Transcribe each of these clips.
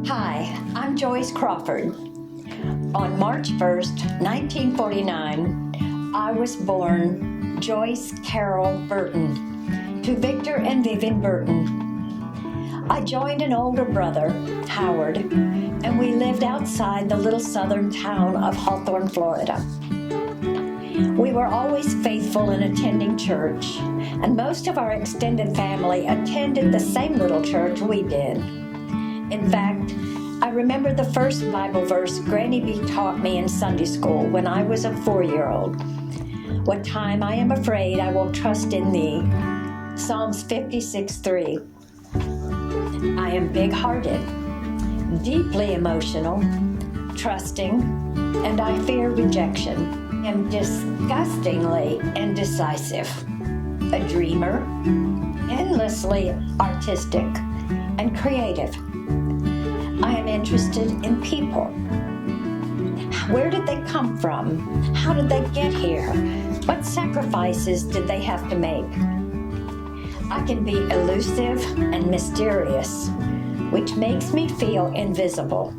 Hi, I'm Joyce Crawford. On March 1st, 1949, I was born Joyce Carol Burton to Victor and Vivian Burton. I joined an older brother, Howard, and we lived outside the little southern town of Hawthorne, Florida. We were always faithful in attending church, and most of our extended family attended the same little church we did. In fact, I remember the first Bible verse Granny B taught me in Sunday school when I was a 4-year-old. What time I am afraid, I will trust in thee. Psalms 56:3. I am big-hearted, deeply emotional, trusting, and I fear rejection. I am disgustingly indecisive, a dreamer, endlessly artistic, and creative. I am interested in people. Where did they come from? How did they get here? What sacrifices did they have to make? I can be elusive and mysterious, which makes me feel invisible.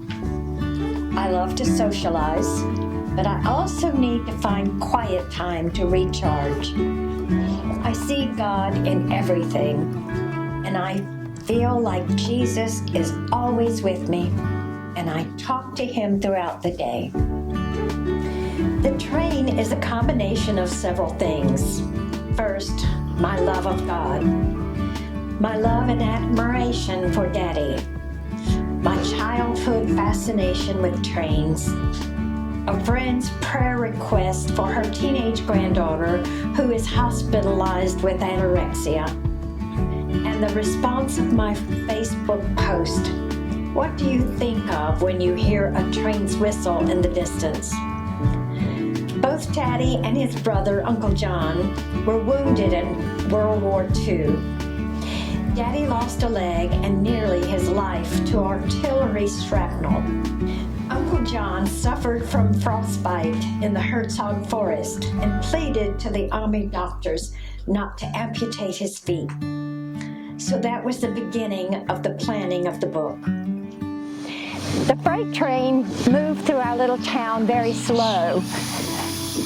I love to socialize, but I also need to find quiet time to recharge. I see God in everything, and I feel like Jesus is always with me, and I talk to him throughout the day. The train is a combination of several things. First, my love of God, my love and admiration for Daddy, my childhood fascination with trains, a friend's prayer request for her teenage granddaughter who is hospitalized with anorexia, and the response of my Facebook post. What do you think of when you hear a train's whistle in the distance? Both Daddy and his brother, Uncle John, were wounded in World War II. Daddy lost a leg and nearly his life to artillery shrapnel. Uncle John suffered from frostbite in the Herzog Forest and pleaded to the army doctors not to amputate his feet. So that was the beginning of the planning of the book. The freight train moved through our little town very slow,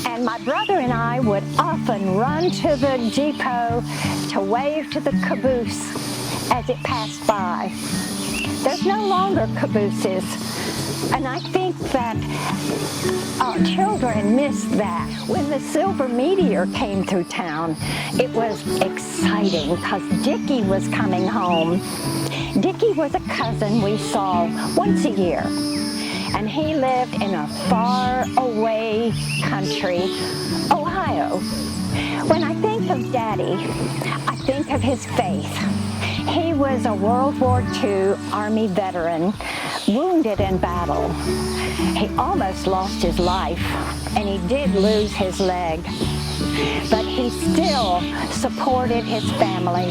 and my brother and I would often run to the depot to wave to the caboose as it passed by. There's no longer cabooses, and I think that our children missed that. When the Silver Meteor came through town, it was exciting because Dickie was coming home. Dickie was a cousin we saw once a year, and he lived in a far away country, Ohio. When I think of Daddy, I think of his faith. He was a World War II Army veteran, wounded in battle. He almost lost his life, and he did lose his leg. But he still supported his family,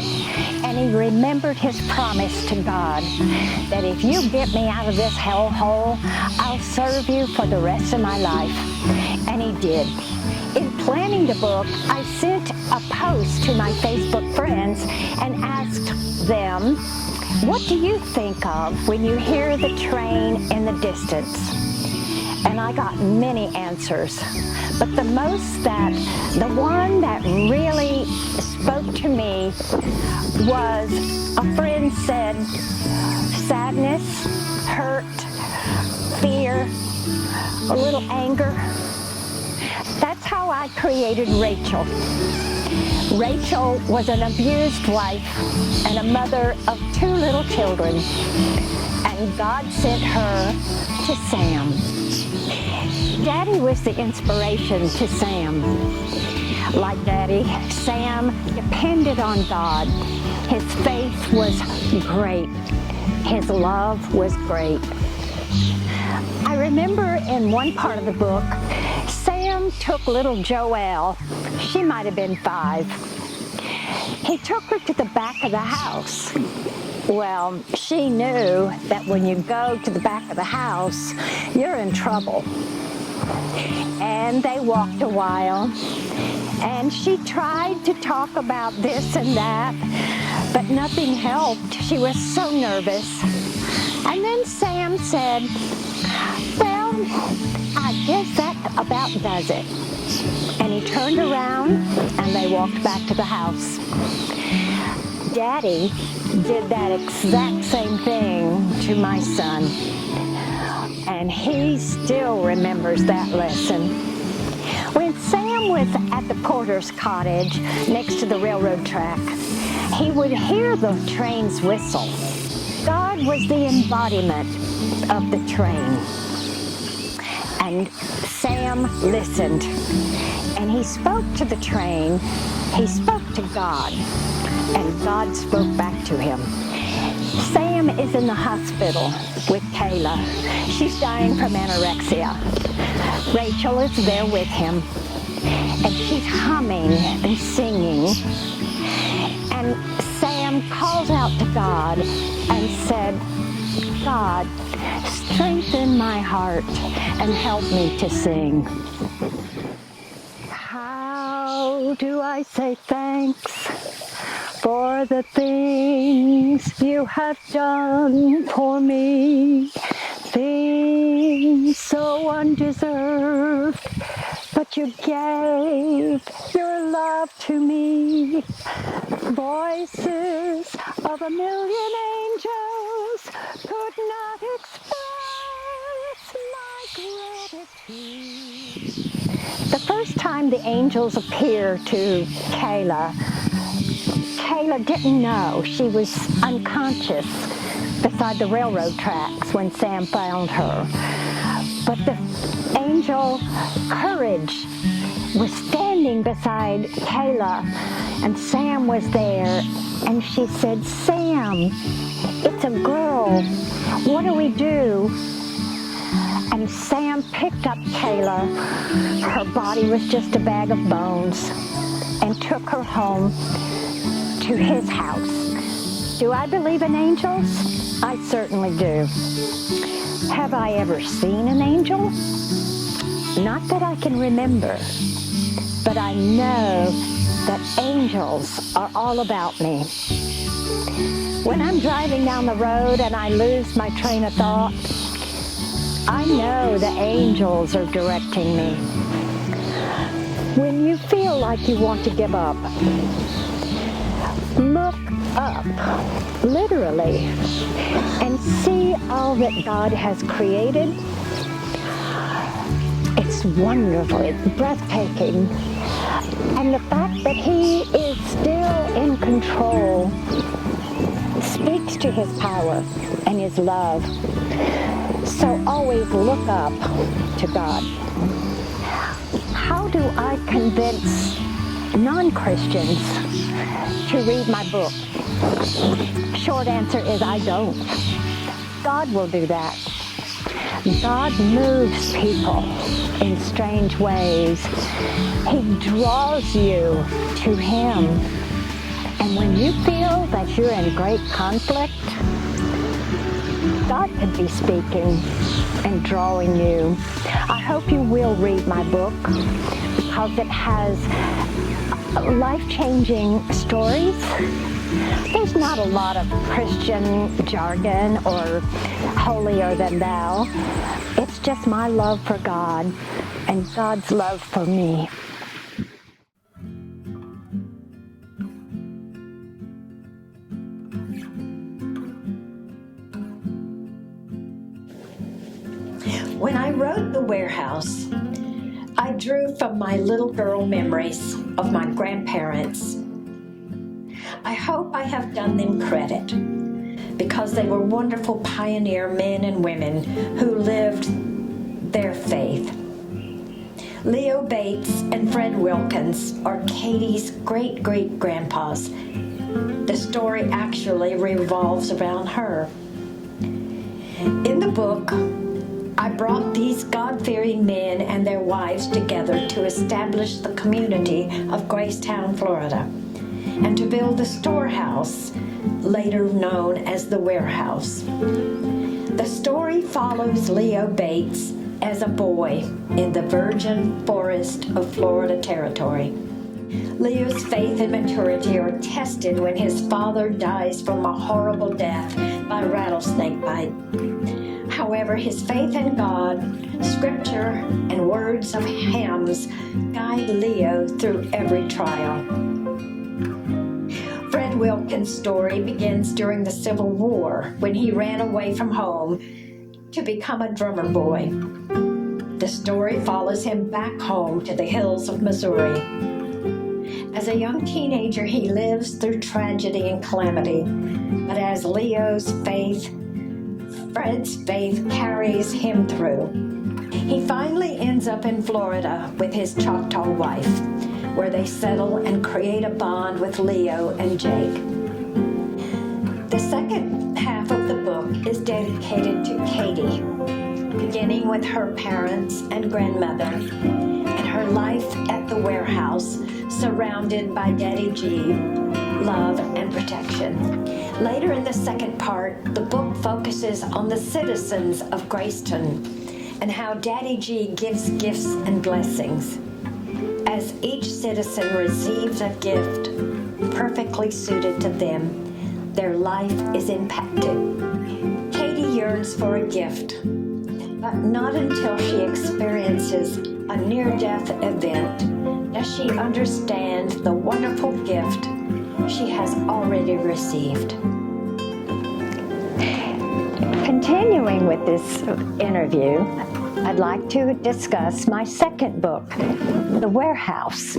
and he remembered his promise to God that if you get me out of this hellhole, I'll serve you for the rest of my life. And he did. In planning the book, I sent a post to my Facebook friends and asked them, what do you think of when you hear the train in the distance? And I got many answers, but the one that really spoke to me was a friend said, sadness, hurt, fear, a little anger. That's how I created Rachel. Rachel was an abused wife and a mother of 2 little children, and God sent her to Sam. Daddy was the inspiration to Sam. Like Daddy, Sam depended on God. His faith was great. His love was great. I remember in one part of the book, Sam took little Joelle. She might have been 5. He took her to the back of the house. Well, she knew that when you go to the back of the house, you're in trouble. And they walked a while, and she tried to talk about this and that, but nothing helped. She was so nervous. And And then Sam said, well, I guess that about does it. And he turned around and they walked back to the house. Daddy did that exact same thing to my son. And he still remembers that lesson. When Sam was at the Porter's cottage next to the railroad track, he would hear the train's whistle. God was the embodiment of the train. And Sam listened, and he spoke to the train. He spoke to God, and God spoke back to him. Sam is in the hospital with Kayla. She's dying from anorexia. Rachel is there with him, and she's humming and singing. And Sam calls out to God and said, God, strengthen my heart and help me to sing. How do I say thanks for the things you have done for me? Things so undeserved, but you gave your love to me. Voices of a million angels could not express my gratitude. The first time the angels appeared to Kayla didn't know. She was unconscious beside the railroad tracks when Sam found her. But the angel Courage was standing beside Kayla, and Sam was there, and she said, Sam, it's a girl. What do we do? And Sam picked up Kayla. Her body was just a bag of bones, and took her home to his house. Do I believe in angels? I certainly do. Have I ever seen an angel? Not that I can remember, but I know that angels are all about me. When I'm driving down the road and I lose my train of thought, I know the angels are directing me. When you feel like you want to give up, look up, literally, and see all that God has created. It's wonderful, it's breathtaking. And the fact that He is still in control speaks to His power and His love. So always look up to God. How do I convince non-Christians to read my book? Short answer is I don't. God will do that. God moves people in strange ways. He draws you to Him. And when you feel that you're in great conflict, God could be speaking and drawing you. I hope you will read my book because it has life-changing stories. There's not a lot of Christian jargon or holier than thou. It's just my love for God and God's love for me. When I wrote The Warehouse, I drew from my little girl memories of my grandparents. I hope I have done them credit because they were wonderful pioneer men and women who lived their faith. Leo Bates and Fred Wilkins are Katie's great-great-grandpas. The story actually revolves around her. In the book, I brought these God-fearing men and their wives together to establish the community of Gracetown, Florida, and to build the storehouse, later known as the warehouse. The story follows Leo Bates as a boy in the virgin forest of Florida Territory. Leo's faith and maturity are tested when his father dies from a horrible death by rattlesnake bite. However, his faith in God, scripture, and words of hymns guide Leo through every trial. Fred Wilkins' story begins during the Civil War when he ran away from home to become a drummer boy. The story follows him back home to the hills of Missouri. As a young teenager, he lives through tragedy and calamity, but as Fred's faith carries him through. He finally ends up in Florida with his Choctaw wife, where they settle and create a bond with Leo and Jake. The second half of the book is dedicated to Katie, beginning with her parents and grandmother, and her life at the warehouse, surrounded by Daddy G, love and protection. Later in the second part, the book focuses on the citizens of Graceton and how Daddy G gives gifts and blessings. As each citizen receives a gift perfectly suited to them, their life is impacted. Katie yearns for a gift, but not until she experiences a near-death event does she understand the wonderful gift she has already received. Continuing with this interview, I'd like to discuss my second book, The Warehouse.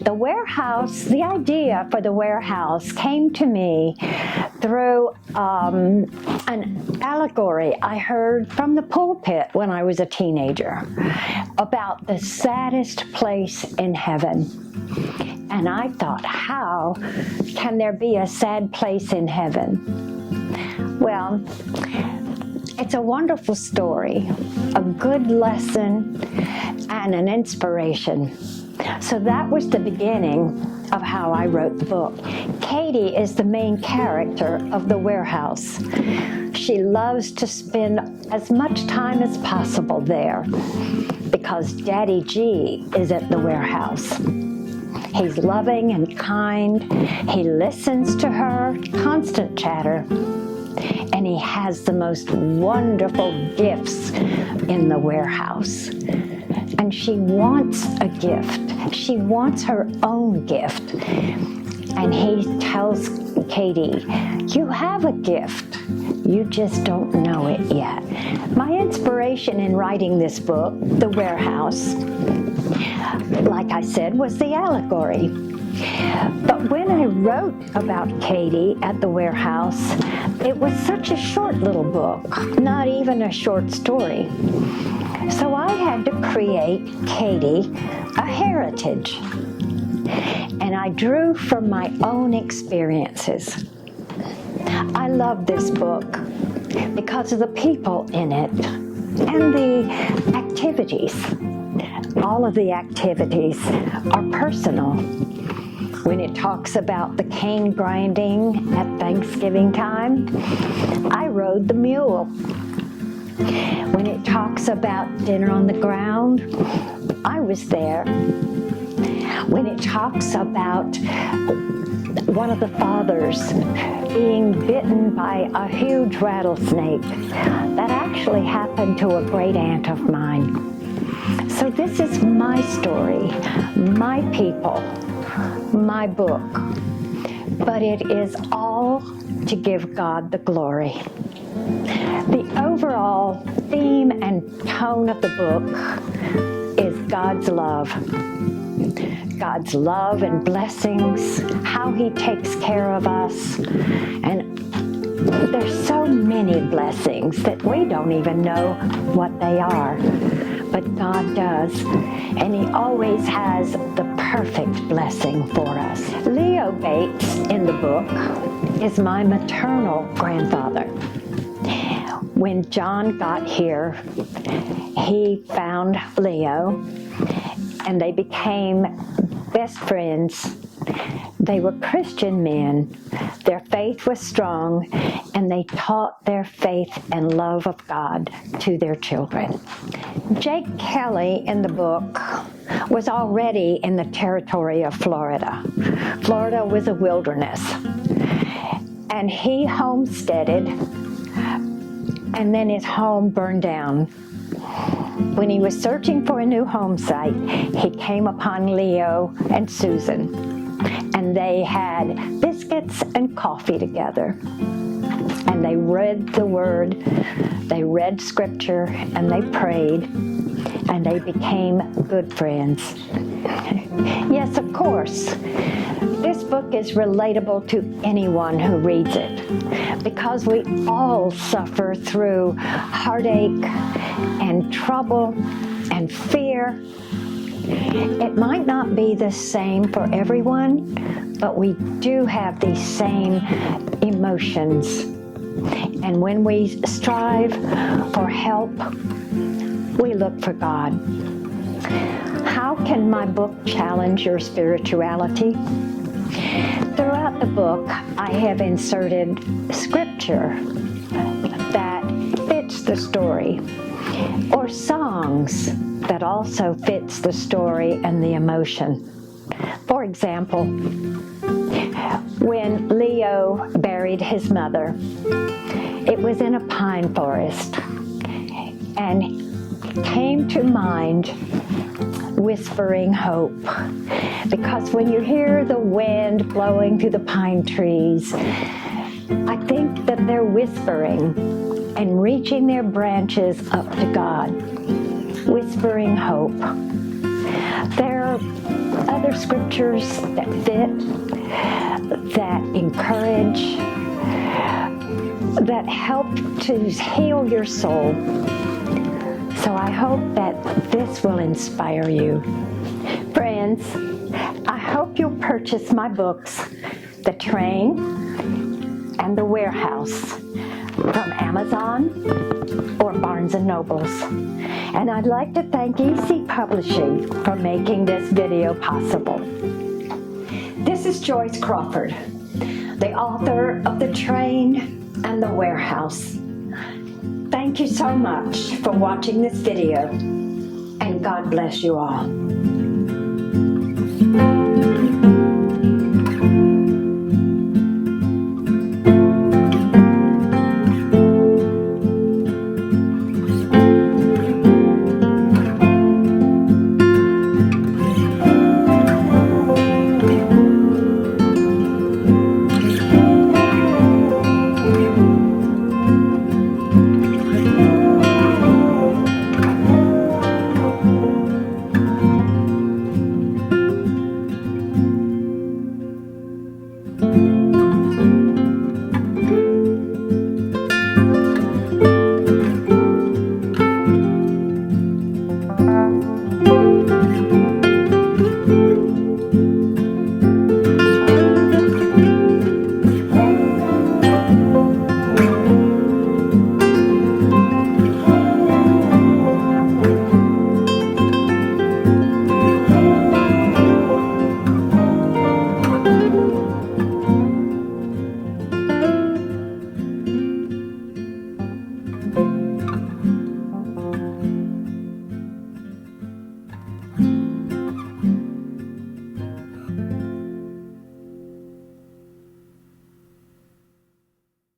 The idea for The Warehouse came to me through an allegory I heard from the pulpit when I was a teenager about the saddest place in heaven. And I thought, how can there be a sad place in heaven? Well, it's a wonderful story, a good lesson, and an inspiration. So that was the beginning of how I wrote the book. Katie is the main character of The Warehouse. She loves to spend as much time as possible there because Daddy G is at the warehouse. He's loving and kind. He listens to her, constant chatter. And he has the most wonderful gifts in the warehouse. And she wants a gift. She wants her own gift. And he tells Katie, you have a gift. You just don't know it yet. My inspiration in writing this book, The Warehouse, like I said, was the allegory. But when I wrote about Katie at the warehouse, it was such a short little book, not even a short story. So I had to create Katie a heritage. And I drew from my own experiences. I love this book because of the people in it and the activities. All of the activities are personal. When it talks about the cane grinding at Thanksgiving time, I rode the mule. When it talks about dinner on the ground, I was there. When it talks about one of the fathers being bitten by a huge rattlesnake, that actually happened to a great aunt of mine. So this is my story, my people, my book, but it is all to give God the glory. The overall theme and tone of the book is God's love. God's love and blessings, how he takes care of us. And there's so many blessings that we don't even know what they are. But God does, and he always has the perfect blessing for us. Leo Bates in the book is my maternal grandfather. When John got here, he found Leo, and they became best friends. They were Christian men. Their faith was strong, and they taught their faith and love of God to their children. Jake Kelly in the book was already in the territory of Florida. Florida was a wilderness. And he homesteaded, and then his home burned down. When he was searching for a new home site, he came upon Leo and Susan, and they had biscuits and coffee together. And they read the Word, they read Scripture, and they prayed, and they became good friends. Yes, of course, this book is relatable to anyone who reads it, because we all suffer through heartache and trouble and fear. It might not be the same for everyone, but we do have these same emotions. And when we strive for help, we look for God. How can my book challenge your spirituality? Throughout the book, I have inserted scripture that fits the story, or songs that also fits the story and the emotion. For example, when Leo buried his mother, it was in a pine forest, and came to mind whispering hope. Because when you hear the wind blowing through the pine trees, I think that they're whispering and reaching their branches up to God, whispering hope. There are other scriptures that fit, that encourage, that help to heal your soul. So I hope that this will inspire you. Friends, I hope you'll purchase my books, The Train and The Warehouse, from Amazon or Barnes & Nobles. And I'd like to thank EC Publishing for making this video possible. This is Joyce Crawford, the author of The Train and The Warehouse. Thank you so much for watching this video, and God bless you all.